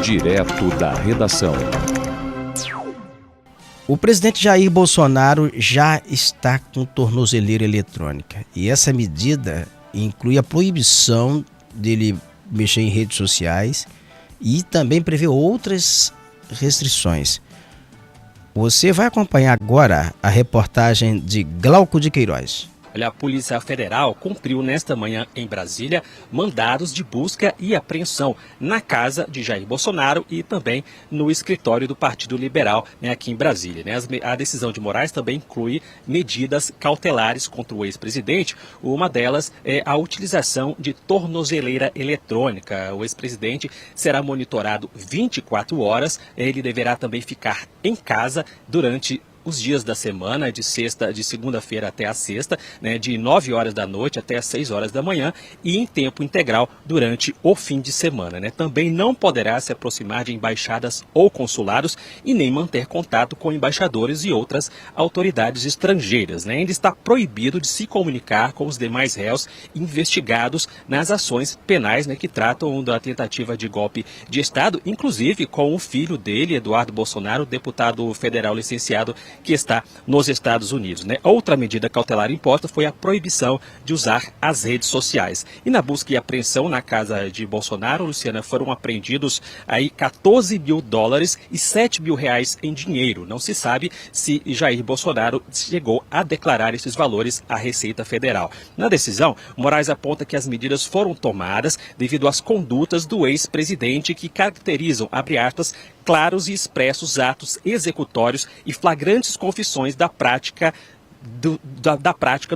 Direto da redação. O presidente Jair Bolsonaro já está com tornozeleira eletrônica e essa medida inclui a proibição dele mexer em redes sociais e também prevê outras restrições. Você vai acompanhar agora a reportagem de Glauco de Queiroz. A Polícia Federal cumpriu nesta manhã em Brasília mandados de busca e apreensão na casa de Jair Bolsonaro e também no escritório do Partido Liberal, aqui em Brasília. A decisão de Moraes também inclui medidas cautelares contra o ex-presidente. Uma delas é a utilização de tornozeleira eletrônica. O ex-presidente será monitorado 24 horas. Ele deverá também ficar em casa durante os dias da semana, de segunda-feira até a sexta, de 9 horas da noite até as 6 horas da manhã e em tempo integral durante o fim de semana. Também não poderá se aproximar de embaixadas ou consulados e nem manter contato com embaixadores e outras autoridades estrangeiras. Ainda está proibido de se comunicar com os demais réus investigados nas ações penais que tratam da tentativa de golpe de Estado, inclusive com o filho dele, Eduardo Bolsonaro, deputado federal licenciado que está nos Estados Unidos. Outra medida cautelar imposta foi a proibição de usar as redes sociais. E na busca e apreensão na casa de Bolsonaro, Luciana, foram apreendidos aí 14 mil dólares e 7 mil reais em dinheiro. Não se sabe se Jair Bolsonaro chegou a declarar esses valores à Receita Federal. Na decisão, Moraes aponta que as medidas foram tomadas devido às condutas do ex-presidente que caracterizam, abre aspas, claros e expressos atos executórios e flagrantes confissões da prática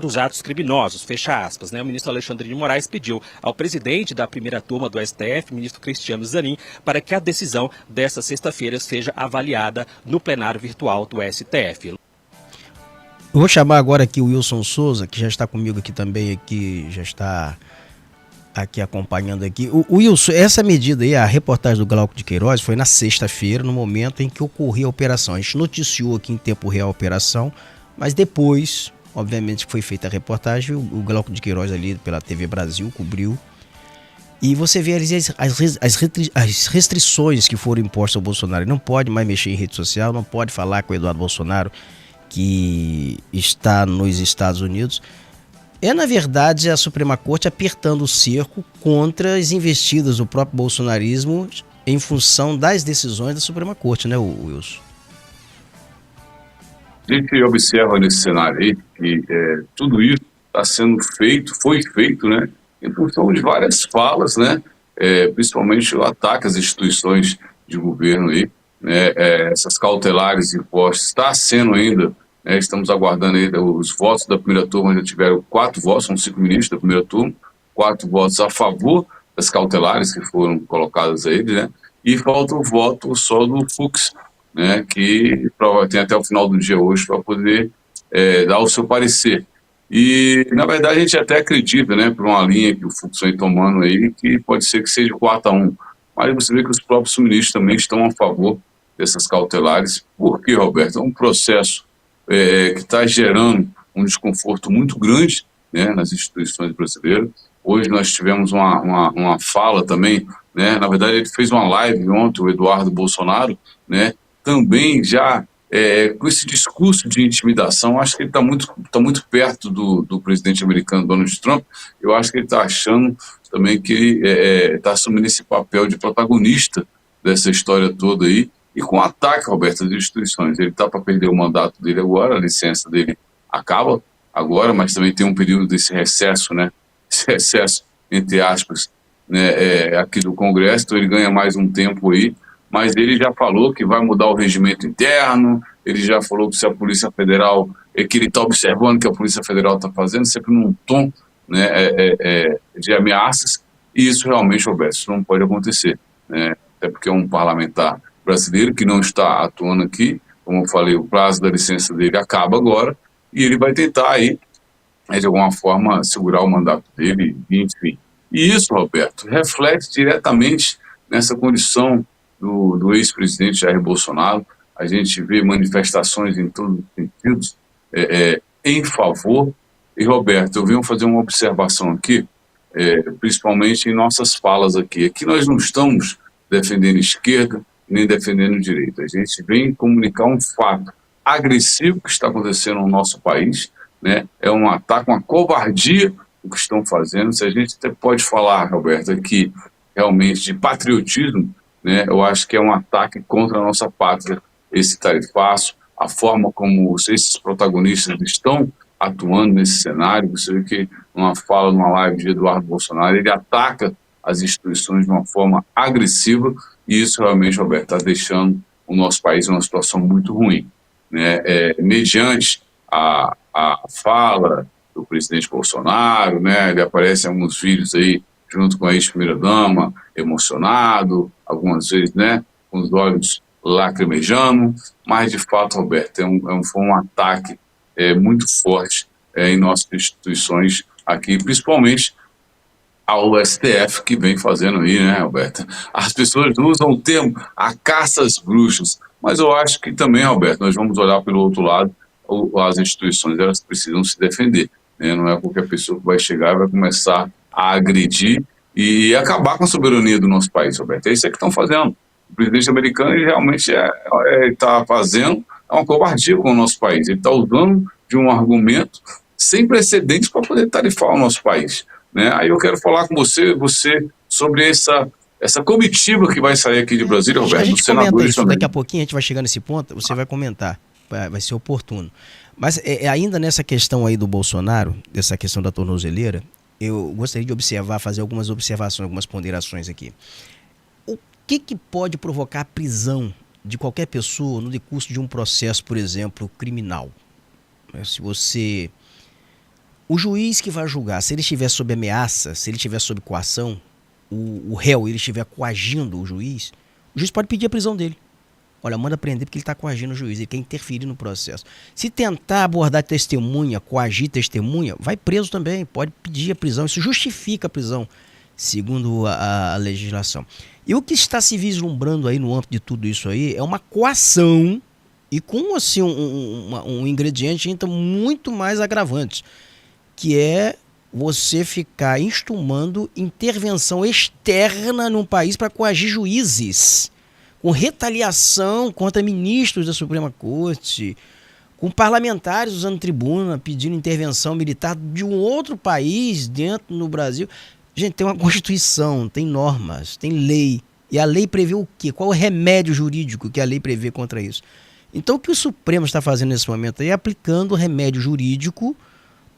dos atos criminosos, fecha aspas. O ministro Alexandre de Moraes pediu ao presidente da primeira turma do STF, ministro Cristiano Zanin, para que a decisão desta sexta-feira seja avaliada no plenário virtual do STF. Eu vou chamar agora aqui o Wilson Souza, que já está comigo aqui também, já está aqui acompanhando aqui. O Wilson, essa medida aí, a reportagem do Glauco de Queiroz, foi na sexta-feira, no momento em que ocorreu a operação. A gente noticiou aqui em tempo real a operação, mas depois, obviamente, que foi feita a reportagem, o Glauco de Queiroz ali pela TV Brasil cobriu. E você vê ali as restrições que foram impostas ao Bolsonaro. Ele não pode mais mexer em rede social, não pode falar com o Eduardo Bolsonaro, que está nos Estados Unidos. É, na verdade, a Suprema Corte apertando o cerco contra as investidas do próprio bolsonarismo em função das decisões da Suprema Corte, né, Wilson? A gente observa nesse cenário aí que tudo isso está sendo feito, foi feito, em função de várias falas, principalmente o ataque às instituições de governo aí, essas cautelares impostas, está sendo ainda. Estamos aguardando ainda os votos da primeira turma, ainda tiveram 4 votos, são 5 ministros da primeira turma, 4 votos a favor das cautelares que foram colocadas a ele, e falta o voto só do Fux, que tem até o final do dia hoje para poder dar o seu parecer. E, na verdade, a gente até acredita, por uma linha que o Fux vem tomando aí, que pode ser que seja 4-1, mas você vê que os próprios ministros também estão a favor dessas cautelares. Por quê, Roberto? É um processo que está gerando um desconforto muito grande nas instituições brasileiras. Hoje nós tivemos uma fala também, na verdade ele fez uma live ontem, o Eduardo Bolsonaro, também já com esse discurso de intimidação. Acho que ele está muito perto do presidente americano Donald Trump. Eu acho que ele está achando também que ele está assumindo esse papel de protagonista dessa história toda aí, e com ataque, Roberto, às instituições. Ele está para perder o mandato dele agora, a licença dele acaba agora, mas também tem um período desse recesso, esse recesso, entre aspas, aqui do Congresso, então ele ganha mais um tempo aí, mas ele já falou que vai mudar o regimento interno, ele já falou que se a Polícia Federal, que ele está observando que a Polícia Federal está fazendo, sempre num tom de ameaças, e isso realmente, Roberto, isso não pode acontecer, até porque é um parlamentar brasileiro que não está atuando aqui, como eu falei, o prazo da licença dele acaba agora, e ele vai tentar aí, de alguma forma, segurar o mandato dele, enfim. E isso, Roberto, reflete diretamente nessa condição do ex-presidente Jair Bolsonaro. A gente vê manifestações em todos os sentidos em favor. E, Roberto, eu venho fazer uma observação aqui, principalmente em nossas falas aqui. Aqui nós não estamos defendendo esquerda, nem defendendo direita. A gente vem comunicar um fato agressivo que está acontecendo no nosso país, né? É um ataque, uma covardia o que estão fazendo. Se a gente até pode falar, Roberto, aqui realmente de patriotismo, né? Eu acho que é um ataque contra a nossa pátria, esse tarifaço, a forma como esses protagonistas estão atuando nesse cenário. Você vê que numa fala, numa live de Eduardo Bolsonaro, ele ataca as instituições de uma forma agressiva, e isso realmente, Roberto, está deixando o nosso país em uma situação muito ruim, né? Mediante a fala do presidente Bolsonaro, né? Ele aparece em alguns vídeos aí, junto com a ex-primeira-dama, emocionado, algumas vezes, né, com os olhos lacrimejando, mas de fato, Roberto, foi um ataque muito forte em nossas instituições aqui, principalmente ao STF, que vem fazendo aí, né, Roberto? As pessoas usam o termo a caça às bruxas, mas eu acho que também, Roberto, nós vamos olhar pelo outro lado. As instituições, elas precisam se defender, né? Não é qualquer pessoa que vai chegar e vai começar a agredir e acabar com a soberania do nosso país, Roberto. É isso que estão fazendo. O presidente americano, ele realmente está fazendo uma covardia com o nosso país. Ele está usando de um argumento sem precedentes para poder tarifar o nosso país, né? Aí eu quero falar com você sobre essa comitiva que vai sair aqui de Brasília, Roberto. A gente comenta isso daqui a pouquinho, a gente vai chegar nesse ponto, você vai comentar, vai ser oportuno. Mas ainda nessa questão aí do Bolsonaro, dessa questão da tornozeleira, eu gostaria de fazer algumas observações, algumas ponderações aqui. O que pode provocar a prisão de qualquer pessoa no decurso de um processo, por exemplo, criminal? Se o juiz que vai julgar, se ele estiver sob ameaça, se ele estiver sob coação, o réu, ele estiver coagindo o juiz pode pedir a prisão dele. Olha, manda prender porque ele está coagindo o juiz, ele quer interferir no processo. Se tentar abordar testemunha, coagir testemunha, vai preso também, pode pedir a prisão. Isso justifica a prisão, segundo a legislação. E o que está se vislumbrando aí no âmbito de tudo isso aí é uma coação e com assim, um ingrediente ainda muito mais agravante, que é você ficar instumando intervenção externa num país para coagir juízes, com retaliação contra ministros da Suprema Corte, com parlamentares usando tribuna, pedindo intervenção militar de um outro país dentro do Brasil. Gente, tem uma Constituição, tem normas, tem lei. E a lei prevê o quê? Qual é o remédio jurídico que a lei prevê contra isso? Então o que o Supremo está fazendo nesse momento é aplicando o remédio jurídico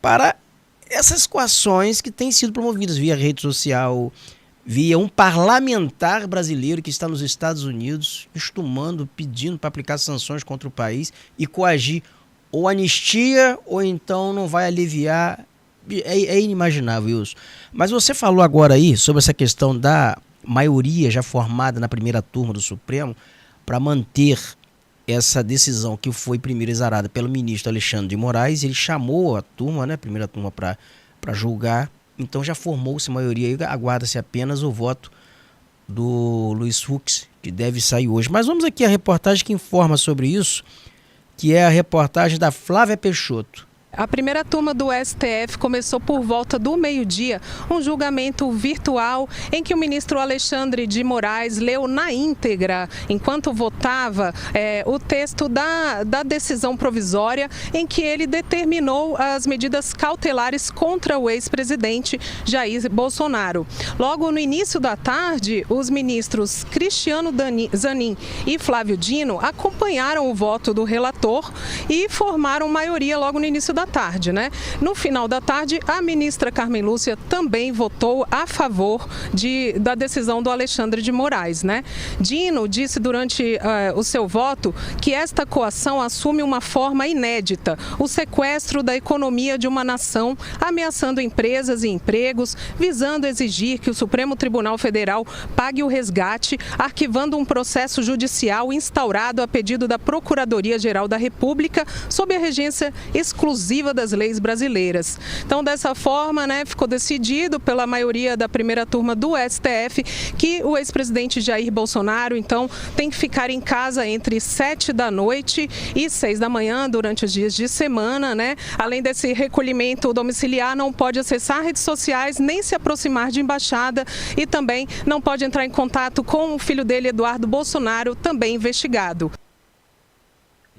para essas coações que têm sido promovidas via rede social, via um parlamentar brasileiro que está nos Estados Unidos, instumando, pedindo para aplicar sanções contra o país e coagir ou anistia ou então não vai aliviar. É inimaginável isso. Mas você falou agora aí sobre essa questão da maioria já formada na primeira turma do Supremo para manter essa decisão que foi primeiro exarada pelo ministro Alexandre de Moraes. Ele chamou a turma, né, primeira turma, para julgar. Então já formou-se maioria aí, aguarda-se apenas o voto do Luiz Fux, que deve sair hoje. Mas vamos aqui à reportagem que informa sobre isso, que é a reportagem da Flávia Peixoto. A primeira turma do STF começou por volta do meio-dia um julgamento virtual em que o ministro Alexandre de Moraes leu na íntegra, enquanto votava, o texto da decisão provisória em que ele determinou as medidas cautelares contra o ex-presidente Jair Bolsonaro. Logo no início da tarde, os ministros Cristiano Zanin e Flávio Dino acompanharam o voto do relator e formaram maioria logo no início da tarde, né? No final da tarde, a ministra Carmen Lúcia também votou a favor da decisão do Alexandre de Moraes, né? Dino disse durante o seu voto que esta coação assume uma forma inédita, o sequestro da economia de uma nação, ameaçando empresas e empregos, visando exigir que o Supremo Tribunal Federal pague o resgate, arquivando um processo judicial instaurado a pedido da Procuradoria-Geral da República sob a regência exclusiva exclusiva das leis brasileiras. Então, dessa forma, né, ficou decidido pela maioria da primeira turma do STF que o ex-presidente Jair Bolsonaro, então, tem que ficar em casa entre 7 da noite e 6 da manhã durante os dias de semana, né? Além desse recolhimento domiciliar, não pode acessar redes sociais nem se aproximar de embaixada e também não pode entrar em contato com o filho dele, Eduardo Bolsonaro, também investigado.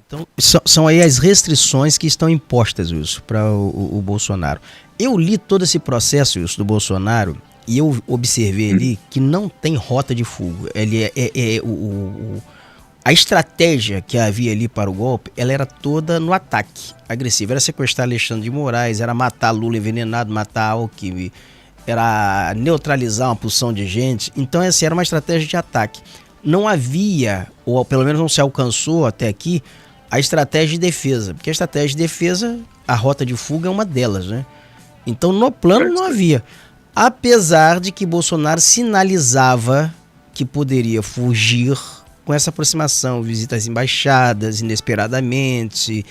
Então, são aí as restrições que estão impostas, Wilson, para o Bolsonaro. Eu li todo esse processo, Wilson, do Bolsonaro, e eu observei ali que não tem rota de fuga. Ele a estratégia que havia ali para o golpe, ela era toda no ataque agressivo. Era sequestrar Alexandre de Moraes, era matar Lula envenenado, matar Alckmin, era neutralizar uma porção de gente. Então essa era uma estratégia de ataque. Não havia, ou pelo menos não se alcançou até aqui, a estratégia de defesa. Porque a estratégia de defesa, a rota de fuga é uma delas, né? Então no plano não havia. Apesar de que Bolsonaro sinalizava que poderia fugir com essa aproximação, visita às embaixadas inesperadamente,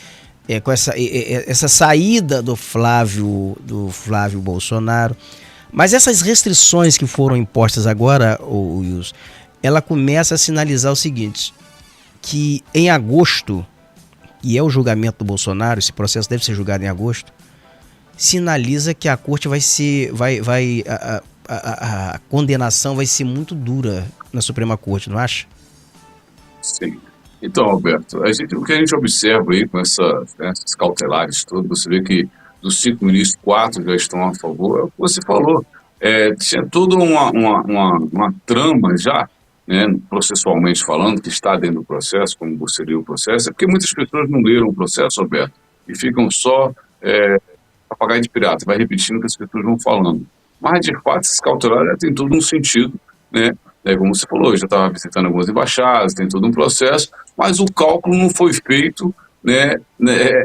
com essa saída do Flávio Bolsonaro. Mas essas restrições que foram impostas agora, Wilson, ela começa a sinalizar o seguinte, que em agosto, e é o julgamento do Bolsonaro, esse processo deve ser julgado em agosto, sinaliza que a corte a condenação vai ser muito dura na Suprema Corte, não acha? Sim. Então, Alberto, o que a gente observa aí com essas cautelares todas, você vê que dos 5 ministros, 4 já estão a favor, é o que você falou. Tinha toda uma trama já, né, processualmente falando, que está dentro do processo, como seria o processo, porque muitas pessoas não leram o processo, Alberto, e ficam só papagaio de pirata, vai repetindo o que as pessoas vão falando. Mas, de fato, esses cautelares já tem todo um sentido, né? Como você falou, já estava visitando algumas embaixadas, tem todo um processo, mas o cálculo não foi feito, né?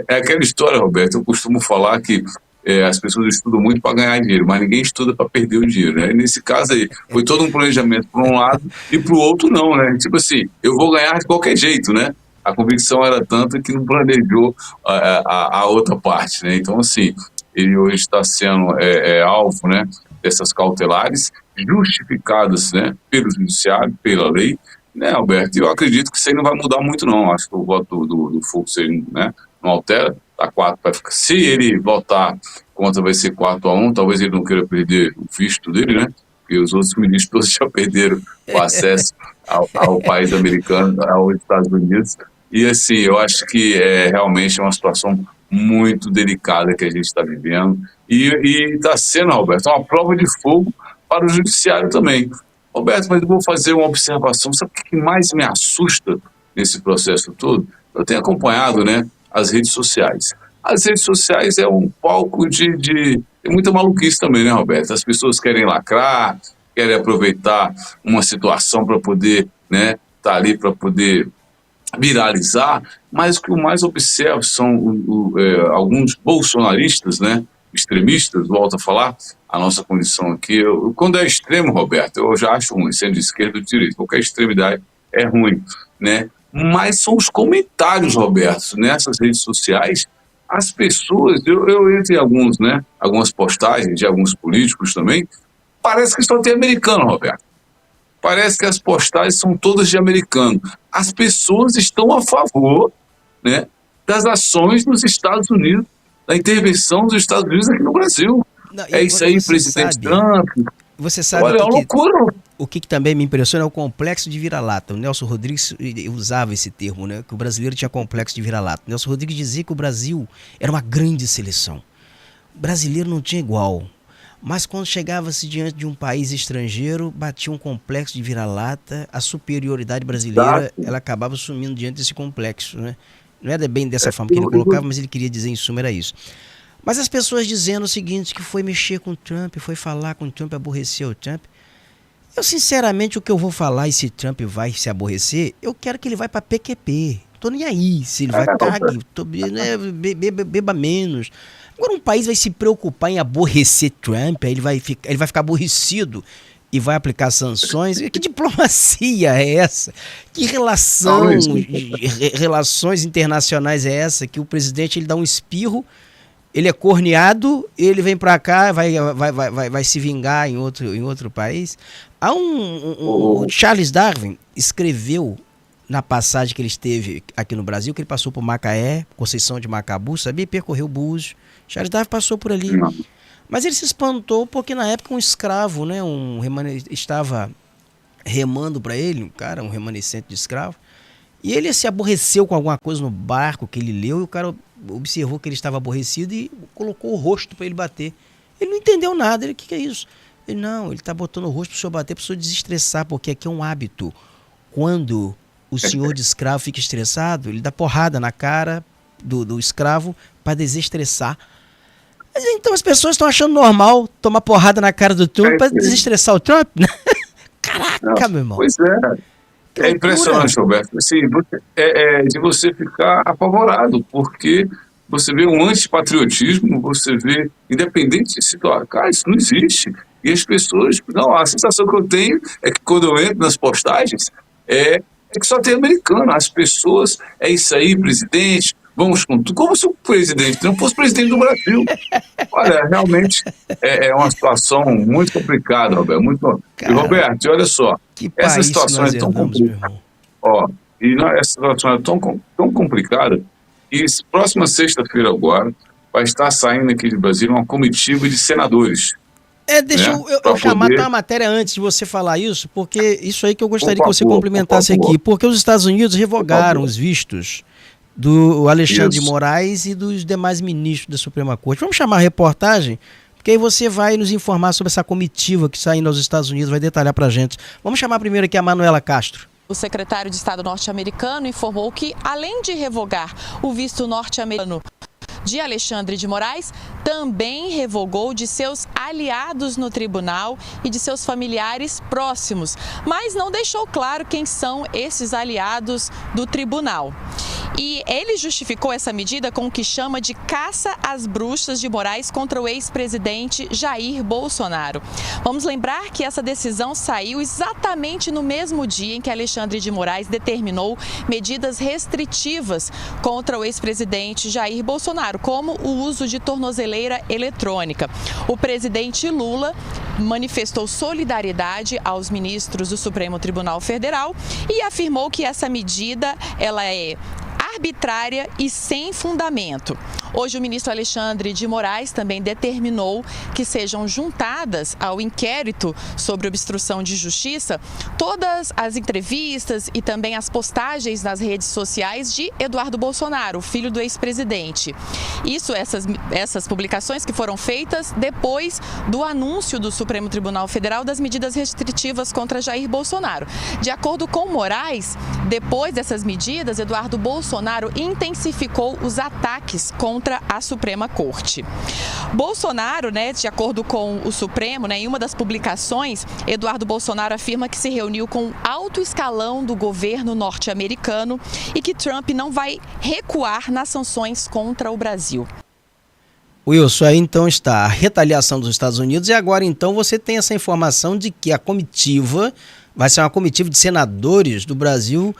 É aquela história, Roberto, eu costumo falar que as pessoas estudam muito para ganhar dinheiro, mas ninguém estuda para perder o dinheiro, né? E nesse caso aí, foi todo um planejamento para um lado e para o outro não, né? Tipo assim, eu vou ganhar de qualquer jeito, né? A convicção era tanta que não planejou a outra parte, né? Então, assim, ele hoje está sendo alvo, né, dessas cautelares justificadas, né, pelo judiciário, pela lei, né, Alberto? E eu acredito que isso aí não vai mudar muito, não. Acho que o voto do Fux, né, não altera, tá 4 para ficar. Se ele votar contra, vai ser 4-1, talvez ele não queira perder o visto dele, né? Porque os outros ministros todos já perderam o acesso ao país americano, aos Estados Unidos. E assim, eu acho que realmente é uma situação muito delicada que a gente está vivendo. E está sendo, Roberto, uma prova de fogo para o judiciário também. Roberto, mas eu vou fazer uma observação. Sabe o que mais me assusta nesse processo todo? Eu tenho acompanhado, né, as redes sociais. As redes sociais é um palco de muita maluquice também, né, Roberto? As pessoas querem lacrar, querem aproveitar uma situação para poder, né, tá ali para poder viralizar, mas o que eu mais observo são alguns bolsonaristas, né, extremistas, volto a falar, a nossa condição aqui, quando é extremo, Roberto, eu já acho ruim, sendo de esquerda ou de direita, qualquer extremidade é ruim, né, mas são os comentários, Roberto, nessas redes sociais, as pessoas, eu entro em alguns, né, algumas postagens de alguns políticos também, parece que só tem americano, Roberto. Parece que as postagens são todas de americano. As pessoas estão a favor, né, das ações dos Estados Unidos, da intervenção dos Estados Unidos aqui no Brasil. Não, isso aí, presidente Trump. Você sabe, olha, é uma loucura. O que também me impressiona é o complexo de vira-lata. O Nelson Rodrigues usava esse termo, né, que o brasileiro tinha complexo de vira-lata. O Nelson Rodrigues dizia que o Brasil era uma grande seleção. O brasileiro não tinha igual. Mas quando chegava-se diante de um país estrangeiro, batia um complexo de vira-lata, a superioridade brasileira, ela acabava sumindo diante desse complexo, né? Não era bem dessa forma que ele colocava, mas ele queria dizer, em suma, era isso. Mas as pessoas dizendo o seguinte, que foi mexer com o Trump, foi falar com o Trump, aborreceu o Trump. Eu, sinceramente, o que eu vou falar, e se Trump vai se aborrecer, eu quero que ele vai para PQP. Tô nem aí, se ele vai cague, beba menos. Agora um país vai se preocupar em aborrecer Trump, aí ele vai ficar aborrecido e vai aplicar sanções. Que diplomacia é essa? Que relações internacionais é essa? Que o presidente ele dá um espirro ele é corneado, ele vem para cá, vai se vingar em outro país. Há o Charles Darwin escreveu na passagem que ele esteve aqui no Brasil, que ele passou por Macaé, Conceição de Macabu, sabia? Percorreu Búzios. Charles Darwin passou por ali. Mas ele se espantou porque na época um escravo, né, estava remando para ele, um cara, um remanescente de escravo, e ele se aborreceu com alguma coisa no barco que ele leu, e o cara observou que ele estava aborrecido e colocou o rosto para ele bater. Ele não entendeu nada. Ele, o que é isso? Ele, não, ele está botando o rosto para o senhor bater, para o senhor desestressar, porque aqui é um hábito. Quando o senhor de escravo fica estressado, ele dá porrada na cara do escravo para desestressar. Mas, então as pessoas estão achando normal tomar porrada na cara do Trump para desestressar o Trump? Caraca, meu irmão. Pois é. É impressionante, Roberto. Assim, de você ficar apavorado, porque você vê um antipatriotismo, você vê, independente de situação, cara, isso não existe. E as pessoas, não, a sensação que eu tenho é que quando eu entro nas postagens, é que só tem americano. As pessoas, é isso aí, presidente, vamos com tudo. Como se o presidente não fosse presidente do Brasil. Olha, realmente é uma situação muito complicada, Roberto. Muito... Cara, e, Roberto, olha só, essa situação é tão complicada. Essa situação é tão complicada que próxima sexta-feira agora vai estar saindo aqui de Brasília uma comitiva de senadores. Deixa eu chamar uma matéria antes de você falar isso, porque isso aí que eu gostaria que você complementasse aqui, porque os Estados Unidos revogaram os vistos do Alexandre de Moraes e dos demais ministros da Suprema Corte. Vamos chamar a reportagem, porque aí você vai nos informar sobre essa comitiva que está indo aos Estados Unidos, vai detalhar pra gente. Vamos chamar primeiro aqui a Manuela Castro. O secretário de Estado norte-americano informou que, além de revogar o visto norte-americano de Alexandre de Moraes, também revogou de seus aliados no tribunal e de seus familiares próximos, mas não deixou claro quem são esses aliados do tribunal. E ele justificou essa medida com o que chama de caça às bruxas de Moraes contra o ex-presidente Jair Bolsonaro. Vamos lembrar que essa decisão saiu exatamente no mesmo dia em que Alexandre de Moraes determinou medidas restritivas contra o ex-presidente Jair Bolsonaro, como o uso de tornozeleira eletrônica. O presidente Lula manifestou solidariedade aos ministros do Supremo Tribunal Federal e afirmou que essa medida ela é arbitrária e sem fundamento. Hoje o ministro Alexandre de Moraes também determinou que sejam juntadas ao inquérito sobre obstrução de justiça todas as entrevistas e também as postagens nas redes sociais de Eduardo Bolsonaro, filho do ex-presidente. Essas publicações que foram feitas depois do anúncio do Supremo Tribunal Federal das medidas restritivas contra Jair Bolsonaro. De acordo com Moraes, depois dessas medidas, Eduardo Bolsonaro intensificou os ataques contra a Suprema Corte. Bolsonaro, de acordo com o Supremo, em uma das publicações, Eduardo Bolsonaro afirma que se reuniu com alto escalão do governo norte-americano e que Trump não vai recuar nas sanções contra o Brasil. Wilson, aí então está a retaliação dos Estados Unidos e agora então você tem essa informação de que a comitiva vai ser uma comitiva de senadores do Brasil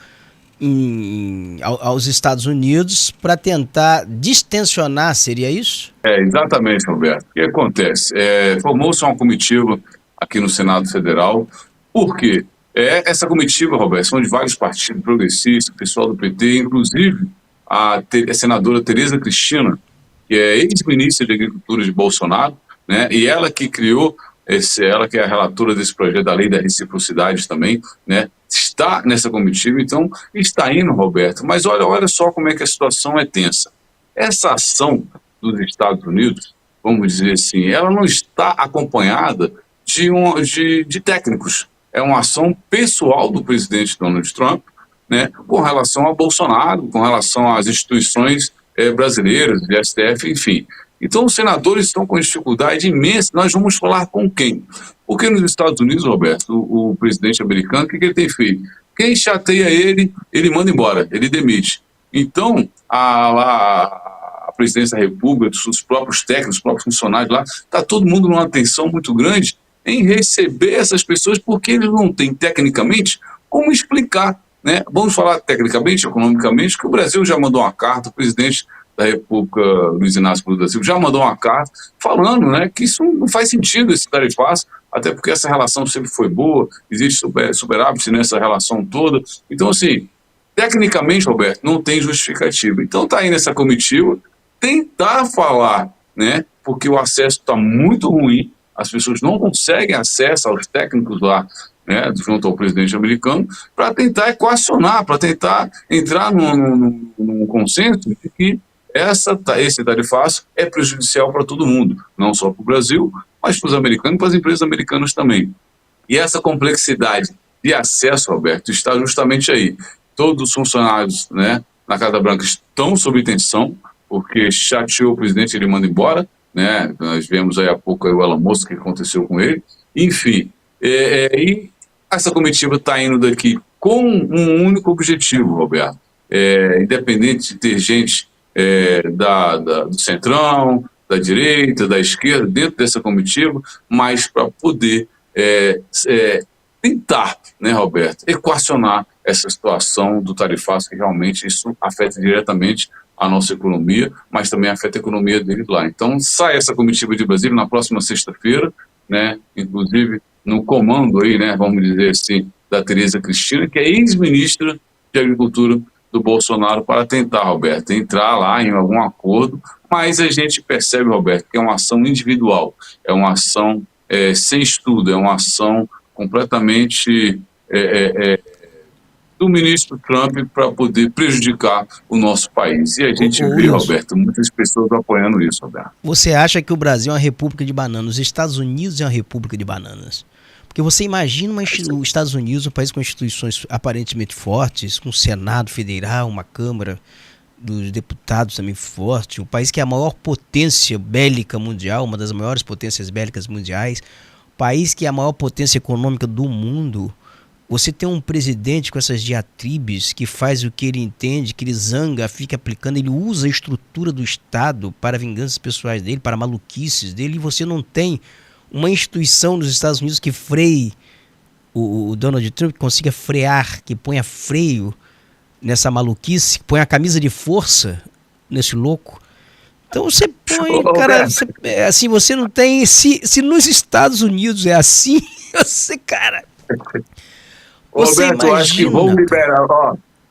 aos Estados Unidos para tentar distensionar, seria isso? Exatamente, Roberto. O que acontece? Formou-se uma comitiva aqui no Senado Federal, porque essa comitiva, Roberto, são de vários partidos progressistas, pessoal do PT, inclusive a senadora Tereza Cristina, que é ex-ministra de Agricultura de Bolsonaro, e ela que criou, ela que é a relatora desse projeto da Lei da Reciprocidade também, está nessa comitiva, então está indo, Roberto. Mas olha só como é que a situação é tensa. Essa ação dos Estados Unidos, vamos dizer assim, ela não está acompanhada de técnicos. É uma ação pessoal do presidente Donald Trump, com relação a Bolsonaro, com relação às instituições brasileiras, de STF, enfim. Então, os senadores estão com dificuldade imensa. Nós vamos falar com quem? Porque nos Estados Unidos, Roberto, o presidente americano, o que ele tem feito? Quem chateia ele manda embora, ele demite. Então, a presidência da República, os próprios técnicos, os próprios funcionários lá, está todo mundo numa tensão muito grande em receber essas pessoas, porque eles não têm, tecnicamente, como explicar. Vamos falar tecnicamente, economicamente, que o Brasil já mandou uma carta, o presidente da República, Luiz Inácio Lula da Silva, já mandou uma carta falando, né, que isso não faz sentido, esse tarifaço, até porque essa relação sempre foi boa, existe superávit nessa relação toda. Então, assim, tecnicamente, Roberto, não tem justificativa. Então, está aí nessa comitiva, tentar falar, né, porque o acesso está muito ruim, as pessoas não conseguem acesso aos técnicos lá, né, junto ao presidente americano, para tentar equacionar, para tentar entrar num consenso de que esse tarifaço é prejudicial para todo mundo, não só para o Brasil, mas para os americanos e para as empresas americanas também. E essa complexidade de acesso, Roberto, está justamente aí. Todos os funcionários, né, na Casa Branca estão sob tensão, porque chateou o presidente, ele manda embora, né? Nós vemos aí há pouco aí o Elon Musk, que aconteceu com ele. Enfim, e essa comitiva está indo daqui com um único objetivo, Roberto. Independente de ter gente do centrão, da direita, da esquerda, dentro dessa comitiva, mas para poder tentar, né, Roberto, equacionar essa situação do tarifaço, que realmente isso afeta diretamente a nossa economia, mas também afeta a economia deles lá. Então, sai essa comitiva de Brasília na próxima sexta-feira, né, inclusive no comando aí, né, vamos dizer assim, da Tereza Cristina, que é ex-ministra de Agricultura do Bolsonaro, para tentar, Roberto, entrar lá em algum acordo, mas a gente percebe, Roberto, que é uma ação individual, é uma ação sem estudo, é uma ação completamente do ministro Trump para poder prejudicar o nosso país. E a gente vê, Roberto, muitas pessoas apoiando isso, Roberto. Você acha que o Brasil é uma república de bananas, os Estados Unidos é uma república de bananas? Porque você imagina os Estados Unidos, um país com instituições aparentemente fortes, com um Senado federal, uma Câmara dos Deputados também forte, um país que é a maior potência bélica mundial, uma das maiores potências bélicas mundiais, país que é a maior potência econômica do mundo. Você tem um presidente com essas diatribes que faz o que ele entende, que ele zanga, fica aplicando, ele usa a estrutura do Estado para vinganças pessoais dele, para maluquices dele, e você não tem uma instituição dos Estados Unidos que freie o Donald Trump, que consiga frear, que ponha freio nessa maluquice, que ponha a camisa de força nesse louco. Então você põe, cara, assim, você não tem, se nos Estados Unidos é assim, você, cara... Você Roberto, imagina, acho que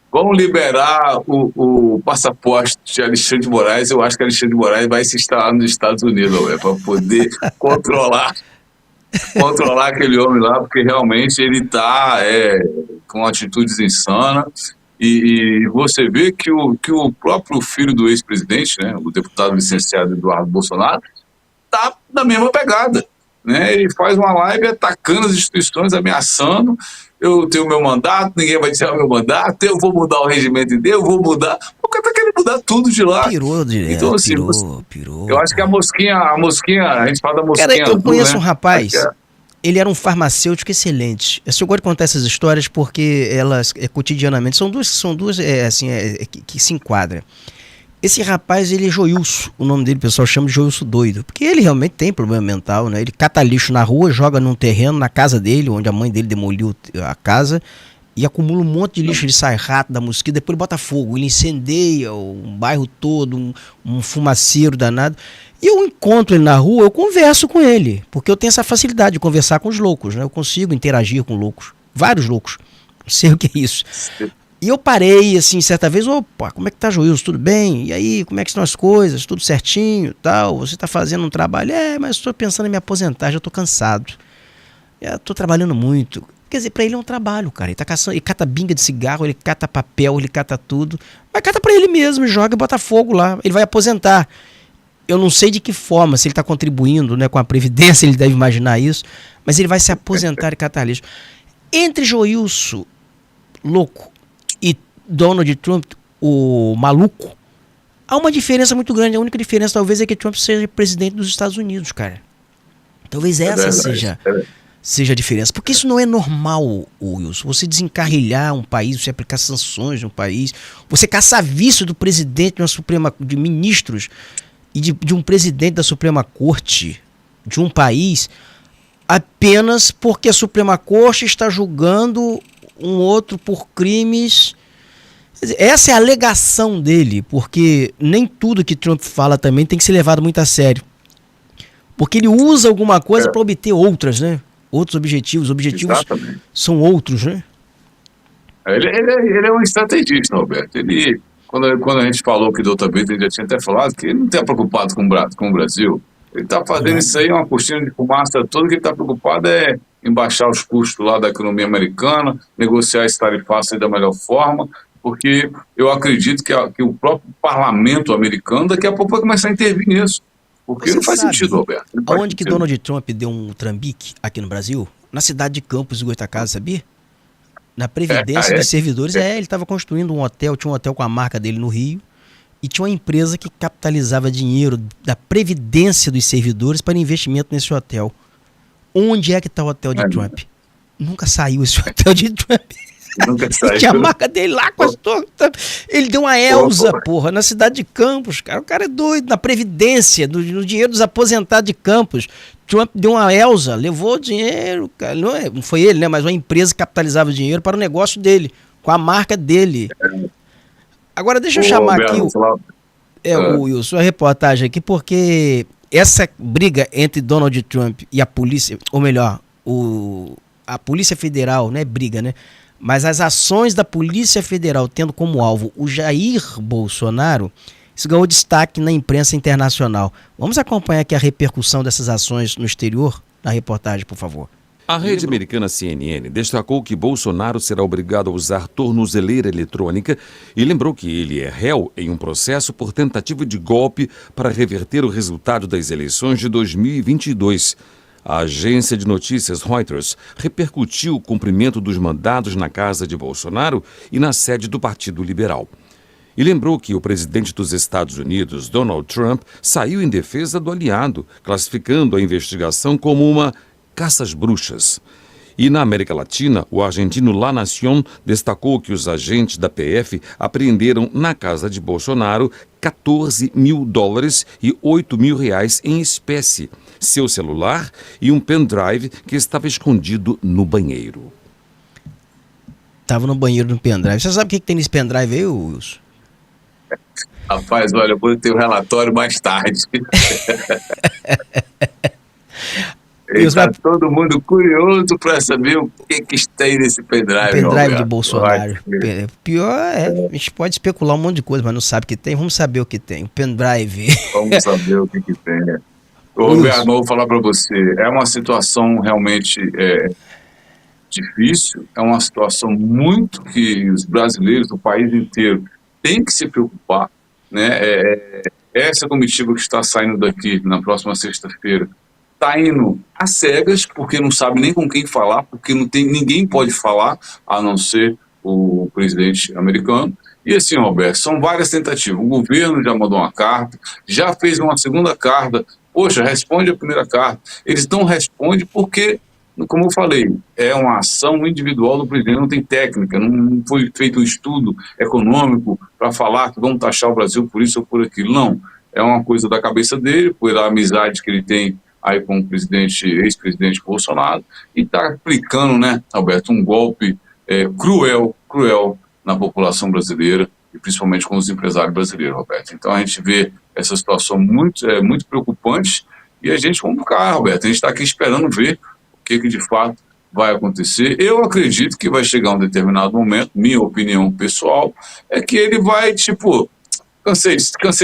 vão liberar o passaporte de Alexandre de Moraes. Eu acho que Alexandre de Moraes vai se instalar nos Estados Unidos, para poder controlar aquele homem lá, porque realmente ele está com atitudes insanas. E você vê que o próprio filho do ex-presidente, né, o deputado licenciado Eduardo Bolsonaro, está na mesma pegada, né? Ele faz uma live atacando as instituições, ameaçando. Eu tenho meu mandato, ninguém vai tirar o meu mandato, eu vou mudar o regimento dele, eu vou mudar. O cara tá querendo mudar tudo de lá. Pirou direto, então, assim, pirou. Eu acho que a mosquinha, a gente fala da mosquinha. Cara, eu conheço um rapaz, É. ele era um farmacêutico excelente. Eu gosto de contar essas histórias porque elas cotidianamente são duas que se enquadram. Esse rapaz, ele é Joilson, o nome dele o pessoal chama de Joilson doido, porque ele realmente tem problema mental, né? Ele cata lixo na rua, joga num terreno na casa dele, onde a mãe dele demoliu a casa, e acumula um monte de lixo, ele sai rato da mosquita, depois ele bota fogo, ele incendeia um bairro todo, um fumaceiro danado. E eu encontro ele na rua, eu converso com ele, porque eu tenho essa facilidade de conversar com os loucos, né? Eu consigo interagir com loucos, vários loucos, não sei o que é isso. E eu parei, assim, certa vez, opa, como é que tá, Joilson? Tudo bem? E aí, como é que estão as coisas? Tudo certinho, tal? Você tá fazendo um trabalho? Mas estou pensando em me aposentar, já tô cansado. Já tô trabalhando muito. Quer dizer, pra ele é um trabalho, cara. Ele tá caçando, ele cata binga de cigarro, ele cata papel, ele cata tudo. Mas cata pra ele mesmo, joga e bota fogo lá. Ele vai aposentar. Eu não sei de que forma, se ele tá contribuindo, né, com a Previdência, ele deve imaginar isso, mas ele vai se aposentar e catar lixo. Entre Joilson, louco, e Donald Trump, o maluco, há uma diferença muito grande. A única diferença talvez é que Trump seja presidente dos Estados Unidos, cara. Talvez essa seja a diferença. Porque isso não é normal, Wilson. Você desencarrilhar um país, você aplicar sanções no país, você caçar vício do presidente de ministros e de um presidente da Suprema Corte de um país apenas porque a Suprema Corte está julgando um outro por crimes Essa é a alegação dele, porque nem tudo que Trump fala também tem que ser levado muito a sério. Porque ele usa alguma coisa para obter outras, né? Outros objetivos. Objetivos Exatamente. são outros, né? Ele é um estrategista, Roberto. Quando a gente falou que da outra vez, ele já tinha até falado que ele não está preocupado com o Brasil. Ele está fazendo isso aí, uma cortina de fumaça toda, que ele está preocupado é em baixar os custos lá da economia americana, negociar esse tarifaço aí da melhor forma, porque eu acredito que o próprio parlamento americano daqui a pouco vai começar a intervir nisso. Porque não faz sentido, Roberto. Aonde que Donald Trump deu um trambique aqui no Brasil? Na cidade de Campos, em Goytacazes, sabia? Na Previdência dos Servidores. Ele estava construindo um hotel, tinha um hotel com a marca dele no Rio, e tinha uma empresa que capitalizava dinheiro da Previdência dos Servidores para investimento nesse hotel. Onde é que está o hotel de Trump? Nunca saiu esse hotel de Trump. Nunca saiu. Tinha a marca dele lá com as torres. Ele deu uma Elza, porra, na cidade de Campos, cara. O cara é doido. Na Previdência, no dinheiro dos aposentados de Campos. Trump deu uma Elza, levou o dinheiro, cara. Não foi ele, né? Mas uma empresa que capitalizava o dinheiro para o negócio dele, com a marca dele. Agora, deixa eu chamar aqui o Wilson, a reportagem aqui, porque essa briga entre Donald Trump e a polícia, ou melhor, a Polícia Federal, não é briga, né? Mas as ações da Polícia Federal tendo como alvo o Jair Bolsonaro, isso ganhou destaque na imprensa internacional. Vamos acompanhar aqui a repercussão dessas ações no exterior? Na reportagem, por favor. A rede americana CNN destacou que Bolsonaro será obrigado a usar tornozeleira eletrônica e lembrou que ele é réu em um processo por tentativa de golpe para reverter o resultado das eleições de 2022. A agência de notícias Reuters repercutiu o cumprimento dos mandados na casa de Bolsonaro e na sede do Partido Liberal. E lembrou que o presidente dos Estados Unidos, Donald Trump, saiu em defesa do aliado, classificando a investigação como uma caça às bruxas. E na América Latina, o argentino La Nación destacou que os agentes da PF apreenderam na casa de Bolsonaro $14 mil e R$8 mil em espécie, seu celular e um pendrive que estava escondido no banheiro. Estava no banheiro no pendrive. Você sabe o que tem nesse pendrive aí, Wilson? Rapaz, olha, eu vou ter o relatório mais tarde. Está todo mundo curioso para saber o que está aí nesse pendrive. O pendrive de Bolsonaro. Pior a gente pode especular um monte de coisa, mas não sabe o que tem. Vamos saber o que tem. O pendrive. Vamos saber o que tem. Roberto, vou falar para você. É uma situação realmente difícil. É uma situação muito que os brasileiros do país inteiro têm que se preocupar, né? Essa comitiva que está saindo daqui na próxima sexta-feira está indo às cegas, porque não sabe nem com quem falar, porque ninguém pode falar, a não ser o presidente americano. E assim, Roberto, são várias tentativas. O governo já mandou uma carta, já fez uma segunda carta. Poxa, responde a primeira carta. Eles não respondem porque, como eu falei, é uma ação individual do presidente, não tem técnica, não foi feito um estudo econômico para falar que vamos taxar o Brasil por isso ou por aquilo. Não, é uma coisa da cabeça dele, pela amizade que ele tem aí com o ex-presidente Bolsonaro, e está aplicando, né, Alberto, um golpe cruel na população brasileira, e principalmente com os empresários brasileiros, Roberto. Então a gente vê essa situação muito preocupante, e a gente, como cá, Roberto, a gente está aqui esperando ver o que de fato vai acontecer. Eu acredito que vai chegar um determinado momento, minha opinião pessoal, é que ele vai, cansei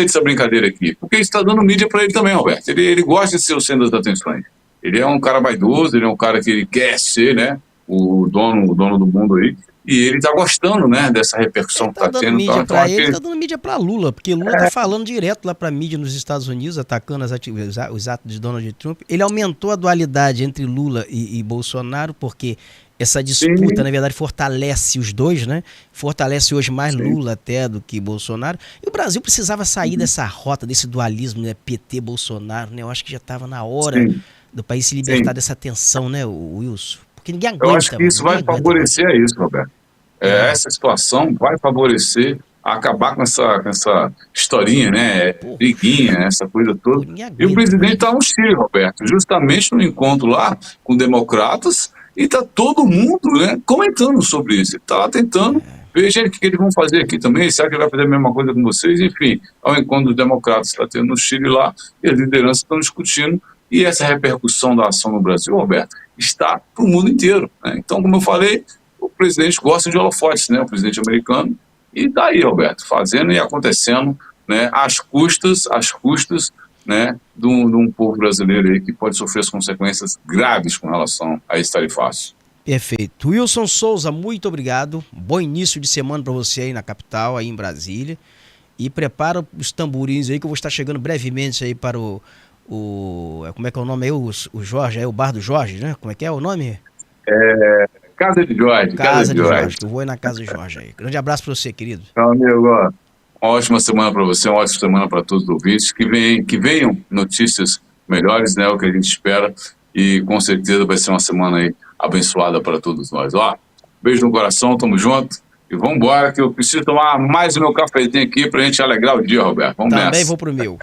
dessa brincadeira aqui, porque isso está dando mídia para ele também, Roberto. Ele gosta de ser o centro das atenções. Ele é um cara vaidoso, ele é um cara que ele quer ser, né, o dono do mundo aí, e ele está gostando, né, dessa repercussão que está tendo. Ele está dando mídia para Lula, porque Lula está falando direto lá para a mídia nos Estados Unidos, atacando os atos de Donald Trump. Ele aumentou a dualidade entre Lula e Bolsonaro, porque essa disputa, na verdade, fortalece os dois, né? Fortalece hoje mais Lula até do que Bolsonaro. E o Brasil precisava sair dessa rota, desse dualismo, né? PT-Bolsonaro, né? Eu acho que já estava na hora do país se libertar dessa tensão, né, o Wilson? Porque ninguém aguenta. Eu acho que isso vai favorecer isso, Roberto. Essa situação vai favorecer a acabar com essa historinha, né? Briguinha, essa coisa toda. E o presidente está no Chile, Roberto, justamente no encontro lá com democratas, E está todo mundo, né, comentando sobre isso. Ele está lá tentando ver, gente, o que eles vão fazer aqui também, será que ele vai fazer a mesma coisa com vocês? Enfim, ao encontro dos democratas que está tendo no Chile lá, e as lideranças estão discutindo, e essa repercussão da ação no Brasil, Roberto, está para o mundo inteiro, né? Então, como eu falei, o presidente gosta de holofotes, né, o presidente americano, e está aí, Roberto, fazendo e acontecendo, né, às custas, né, de um povo brasileiro aí que pode sofrer as consequências graves com relação a esse tarifácio. Perfeito. Wilson Souza, muito obrigado. Bom início de semana para você aí na capital, aí em Brasília. E prepara os tamborins aí que eu vou estar chegando brevemente aí para como é que é o nome aí? O Jorge, é o Bar do Jorge, né? Como é que é o nome? Casa de Jorge. Casa de Jorge, que eu vou ir na Casa de Jorge aí. Grande abraço para você, querido. Meu amigo, uma ótima semana para você, uma ótima semana para todos os ouvintes. Que venham notícias melhores, né? O que a gente espera. E com certeza vai ser uma semana aí abençoada para todos nós. Ó, beijo no coração, tamo junto. E vamos embora, que eu preciso tomar mais o meu cafezinho aqui pra gente alegrar o dia, Roberto. Vamos nessa. Também vou pro meu.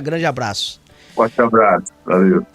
Grande abraço. Forte abraço. Valeu.